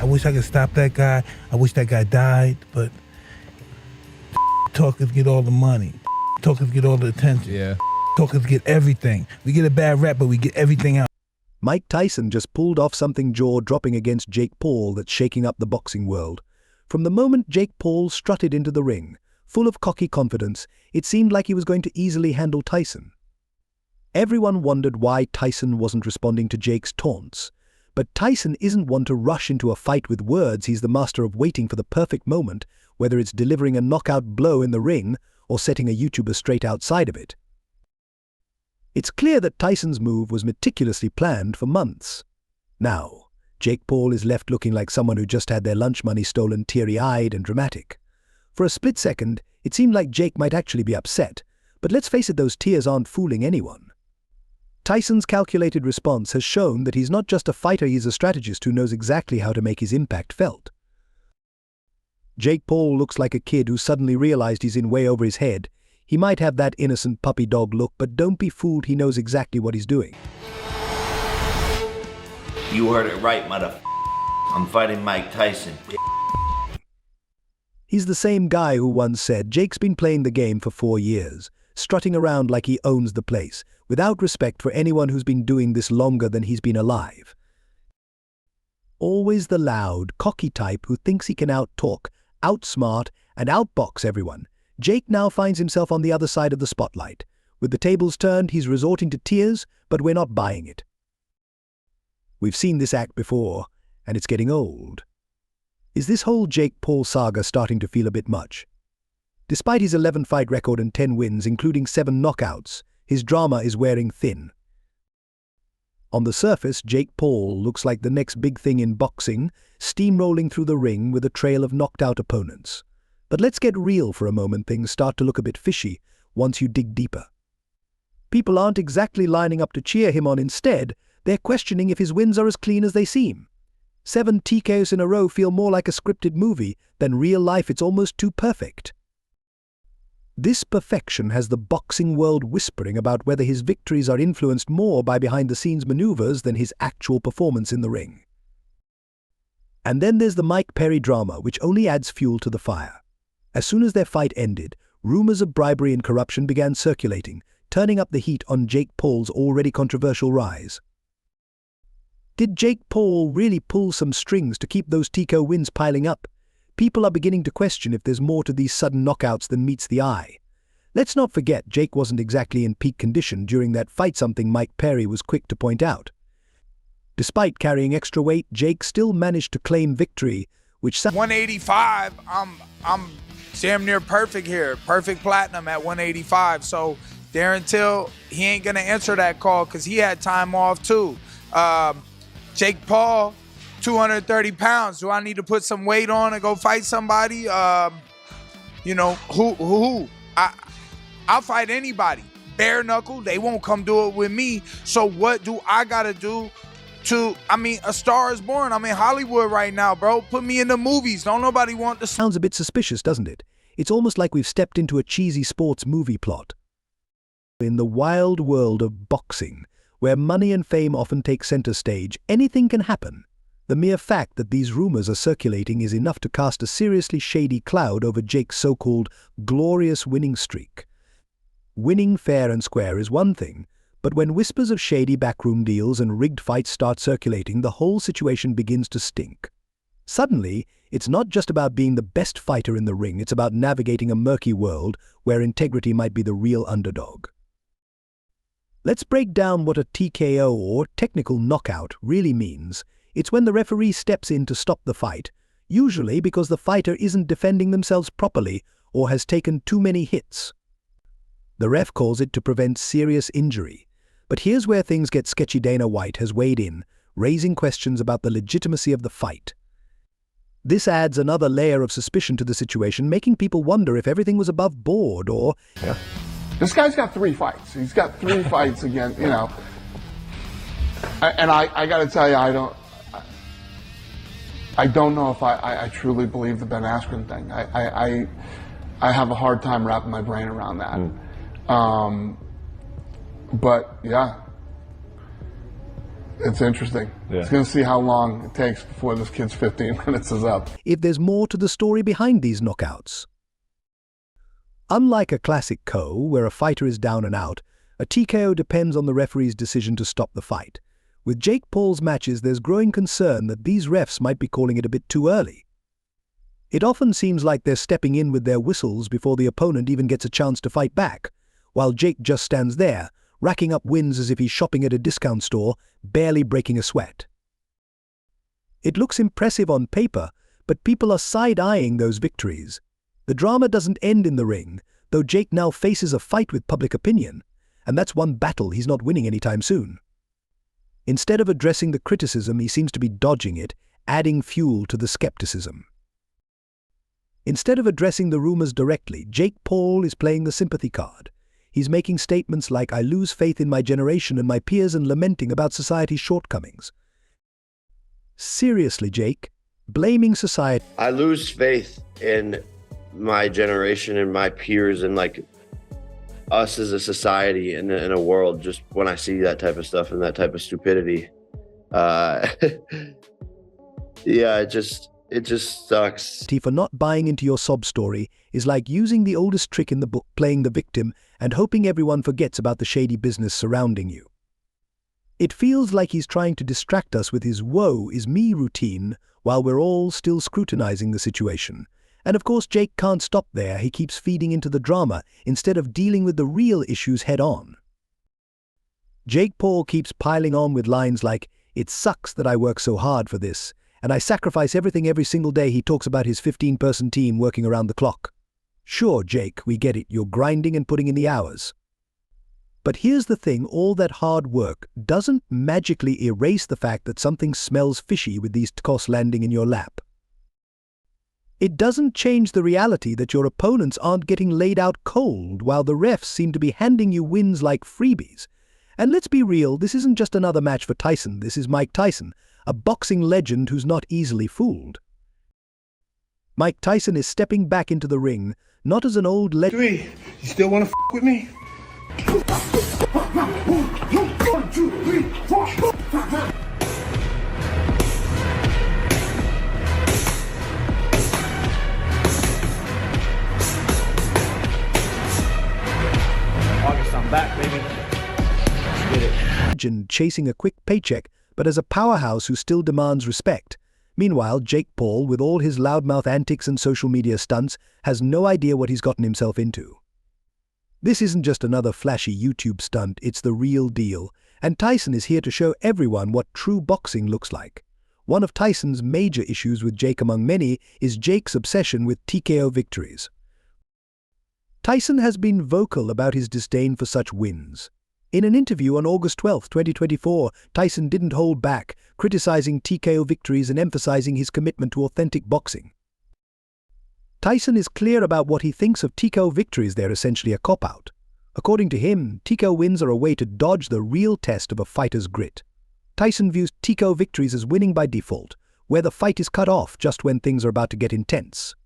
I wish I could stop that guy. I wish that guy died, but talkers get all the money. Talkers get all the attention. Yeah. Talkers get everything. We get a bad rap, but we get everything out. Mike Tyson just pulled off something jaw-dropping against Jake Paul that's shaking up the boxing world. From the moment Jake Paul strutted into the ring, full of cocky confidence, it seemed like he was going to easily handle Tyson. Everyone wondered why Tyson wasn't responding to Jake's taunts. But Tyson isn't one to rush into a fight with words. He's the master of waiting for the perfect moment, whether it's delivering a knockout blow in the ring or setting a YouTuber straight outside of it. It's clear that Tyson's move was meticulously planned for months. Now, Jake Paul is left looking like someone who just had their lunch money stolen, teary-eyed and dramatic. For a split second, it seemed like Jake might actually be upset, but let's face it, those tears aren't fooling anyone. Tyson's calculated response has shown that he's not just a fighter, he's a strategist who knows exactly how to make his impact felt. Jake Paul looks like a kid who suddenly realized he's in way over his head. He might have that innocent puppy dog look, but don't be fooled, he knows exactly what he's doing. You heard it right, mother. I'm fighting Mike Tyson. He's the same guy who once said Jake's been playing the game for 4 years, strutting around like he owns the place, without respect for anyone who's been doing this longer than he's been alive. Always the loud, cocky type who thinks he can out-talk, outsmart, and outbox everyone. Jake now finds himself on the other side of the spotlight. With the tables turned, he's resorting to tears, but we're not buying it. We've seen this act before, and it's getting old. Is this whole Jake Paul saga starting to feel a bit much? Despite his 11-fight record and 10 wins, including 7 knockouts, his drama is wearing thin. On the surface, Jake Paul looks like the next big thing in boxing, steamrolling through the ring with a trail of knocked-out opponents. But let's get real for a moment. Things start to look a bit fishy once you dig deeper. People aren't exactly lining up to cheer him on. Instead, they're questioning if his wins are as clean as they seem. 7 TKOs in a row feel more like a scripted movie than real life. It's almost too perfect. This perfection has the boxing world whispering about whether his victories are influenced more by behind-the-scenes maneuvers than his actual performance in the ring. And then there's the Mike Perry drama, which only adds fuel to the fire. As soon as their fight ended, rumors of bribery and corruption began circulating, turning up the heat on Jake Paul's already controversial rise. Did Jake Paul really pull some strings to keep those TKO wins piling up? People are beginning to question if there's more to these sudden knockouts than meets the eye. Let's not forget, Jake wasn't exactly in peak condition during that fight, something Mike Perry was quick to point out. Despite carrying extra weight, Jake still managed to claim victory, which 185, I'm damn near perfect here. Perfect platinum at 185. So Darren Till, he ain't going to answer that call because he had time off too. Jake Paul, 230 pounds. Do I need to put some weight on and go fight somebody? You know, who? I'll fight anybody. Bare knuckle, they won't come do it with me. So what do I got to do? A star is born. I'm in Hollywood right now, bro. Put me in the movies. Don't nobody want to. Sounds a bit suspicious, doesn't it? It's almost like we've stepped into a cheesy sports movie plot. In the wild world of boxing, where money and fame often take center stage, anything can happen. The mere fact that these rumors are circulating is enough to cast a seriously shady cloud over Jake's so-called glorious winning streak. Winning fair and square is one thing, but when whispers of shady backroom deals and rigged fights start circulating, the whole situation begins to stink. Suddenly, it's not just about being the best fighter in the ring, it's about navigating a murky world where integrity might be the real underdog. Let's break down what a TKO, or technical knockout, really means. It's when the referee steps in to stop the fight, usually because the fighter isn't defending themselves properly or has taken too many hits. The ref calls it to prevent serious injury. But here's where things get sketchy. Dana White has weighed in, raising questions about the legitimacy of the fight. This adds another layer of suspicion to the situation, making people wonder if everything was above board or... Yeah. This guy's got 3 fights. He's got 3 fights again, you know. And I got to tell you, I don't know if I truly believe the Ben Askren thing. I have a hard time wrapping my brain around that. But yeah, It's interesting. Yeah. It's going to see how long it takes before this kid's 15 minutes is up. If there's more to the story behind these knockouts. Unlike a classic KO, where a fighter is down and out, a TKO depends on the referee's decision to stop the fight. With Jake Paul's matches, there's growing concern that these refs might be calling it a bit too early. It often seems like they're stepping in with their whistles before the opponent even gets a chance to fight back, while Jake just stands there, racking up wins as if he's shopping at a discount store, barely breaking a sweat. It looks impressive on paper, but people are side-eyeing those victories. The drama doesn't end in the ring, though Jake now faces a fight with public opinion, and that's one battle he's not winning anytime soon. Instead of addressing the criticism, he seems to be dodging it, adding fuel to the skepticism. Instead of addressing the rumors directly, Jake Paul is playing the sympathy card. He's making statements like, "I lose faith in my generation and my peers," and lamenting about society's shortcomings. Seriously, Jake, blaming society. I lose faith in my generation and my peers and like us as a society and in a world just when I see that type of stuff and that type of stupidity. Yeah, it just sucks. For not buying into your sob story is like using the oldest trick in the book, playing the victim and hoping everyone forgets about the shady business surrounding you. It feels like he's trying to distract us with his woe is me routine while we're all still scrutinizing the situation. And of course, Jake can't stop there. He keeps feeding into the drama instead of dealing with the real issues head on. Jake Paul keeps piling on with lines like, "It sucks that I work so hard for this, and I sacrifice everything every single day." He talks about his 15-person team working around the clock. Sure, Jake, we get it. You're grinding and putting in the hours. But here's the thing, all that hard work doesn't magically erase the fact that something smells fishy with these costs landing in your lap. It doesn't change the reality that your opponents aren't getting laid out cold while the refs seem to be handing you wins like freebies. And let's be real, this isn't just another match for Tyson. This is Mike Tyson, a boxing legend who's not easily fooled. Mike Tyson is stepping back into the ring, not as an old legend. You still want to with me? 1, 2, 3, 4. August, I'm back, baby. Get it. Legend chasing a quick paycheck, but as a powerhouse who still demands respect. Meanwhile, Jake Paul, with all his loudmouth antics and social media stunts, has no idea what he's gotten himself into. This isn't just another flashy YouTube stunt, it's the real deal, and Tyson is here to show everyone what true boxing looks like. One of Tyson's major issues with Jake among many is Jake's obsession with TKO victories. Tyson has been vocal about his disdain for such wins. In an interview on August 12, 2024, Tyson didn't hold back, criticizing TKO victories and emphasizing his commitment to authentic boxing. Tyson is clear about what he thinks of TKO victories. They're essentially a cop-out. According to him, TKO wins are a way to dodge the real test of a fighter's grit. Tyson views TKO victories as winning by default, where the fight is cut off just when things are about to get intense.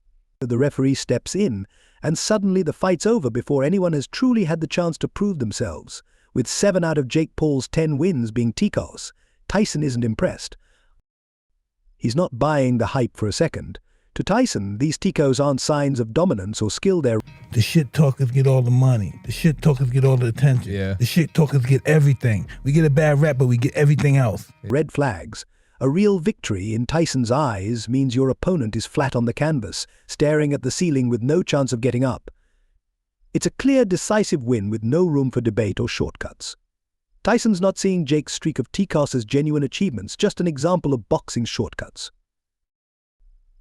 The referee steps in, and suddenly the fight's over before anyone has truly had the chance to prove themselves. With 7 out of Jake Paul's 10 wins being TKOs, Tyson isn't impressed. He's not buying the hype for a second. To Tyson, these TKOs aren't signs of dominance or skill. They're The shit talkers get all the money. The shit talkers get all the attention. Yeah. The shit talkers get everything. We get a bad rap, but we get everything else. red flags. A real victory in Tyson's eyes means your opponent is flat on the canvas, staring at the ceiling with no chance of getting up. It's a clear, decisive win with no room for debate or shortcuts. Tyson's not seeing Jake's streak of TKOs as genuine achievements, just an example of boxing shortcuts.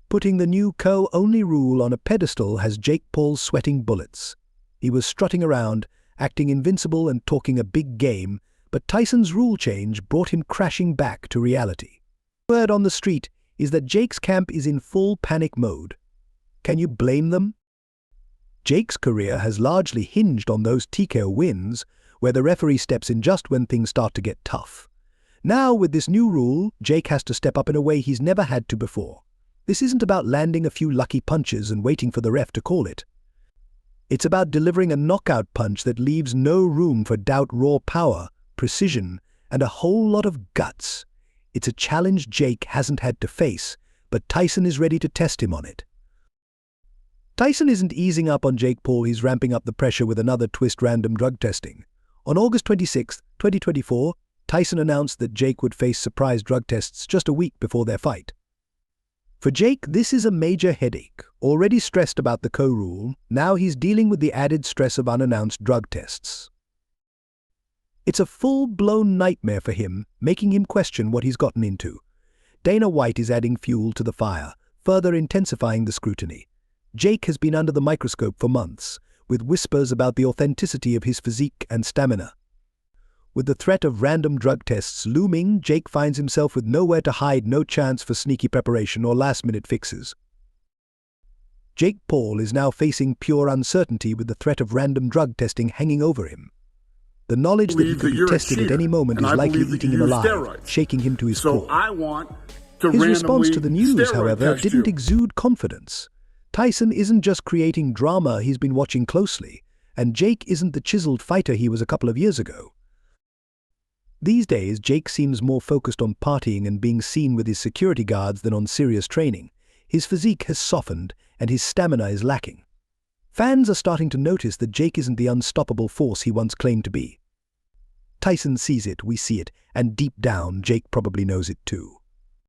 Putting the new KO-only rule on a pedestal has Jake Paul sweating bullets. He was strutting around, acting invincible and talking a big game, but Tyson's rule change brought him crashing back to reality. Word on the street is that Jake's camp is in full panic mode. Can you blame them? Jake's career has largely hinged on those TKO wins, where the referee steps in just when things start to get tough. Now, with this new rule, Jake has to step up in a way he's never had to before. This isn't about landing a few lucky punches and waiting for the ref to call it. It's about delivering a knockout punch that leaves no room for doubt. Raw power, precision, and a whole lot of guts. It's a challenge Jake hasn't had to face, but Tyson is ready to test him on it. Tyson isn't easing up on Jake Paul, he's ramping up the pressure with another twist: random drug testing. On August 26, 2024, Tyson announced that Jake would face surprise drug tests just a week before their fight. For Jake, this is a major headache. Already stressed about the co-rule, now he's dealing with the added stress of unannounced drug tests. It's a full-blown nightmare for him, making him question what he's gotten into. Dana White is adding fuel to the fire, further intensifying the scrutiny. Jake has been under the microscope for months, with whispers about the authenticity of his physique and stamina. With the threat of random drug tests looming, Jake finds himself with nowhere to hide, no chance for sneaky preparation or last-minute fixes. Jake Paul is now facing pure uncertainty with the threat of random drug testing hanging over him. The knowledge that he could be tested at any moment is likely eating him alive, shaking him to his core. His response to the news, however, didn't exude confidence. Tyson isn't just creating drama, he's been watching closely, and Jake isn't the chiseled fighter he was a couple of years ago. These days, Jake seems more focused on partying and being seen with his security guards than on serious training. His physique has softened, and his stamina is lacking. Fans are starting to notice that Jake isn't the unstoppable force he once claimed to be. Tyson sees it, we see it, and deep down, Jake probably knows it too.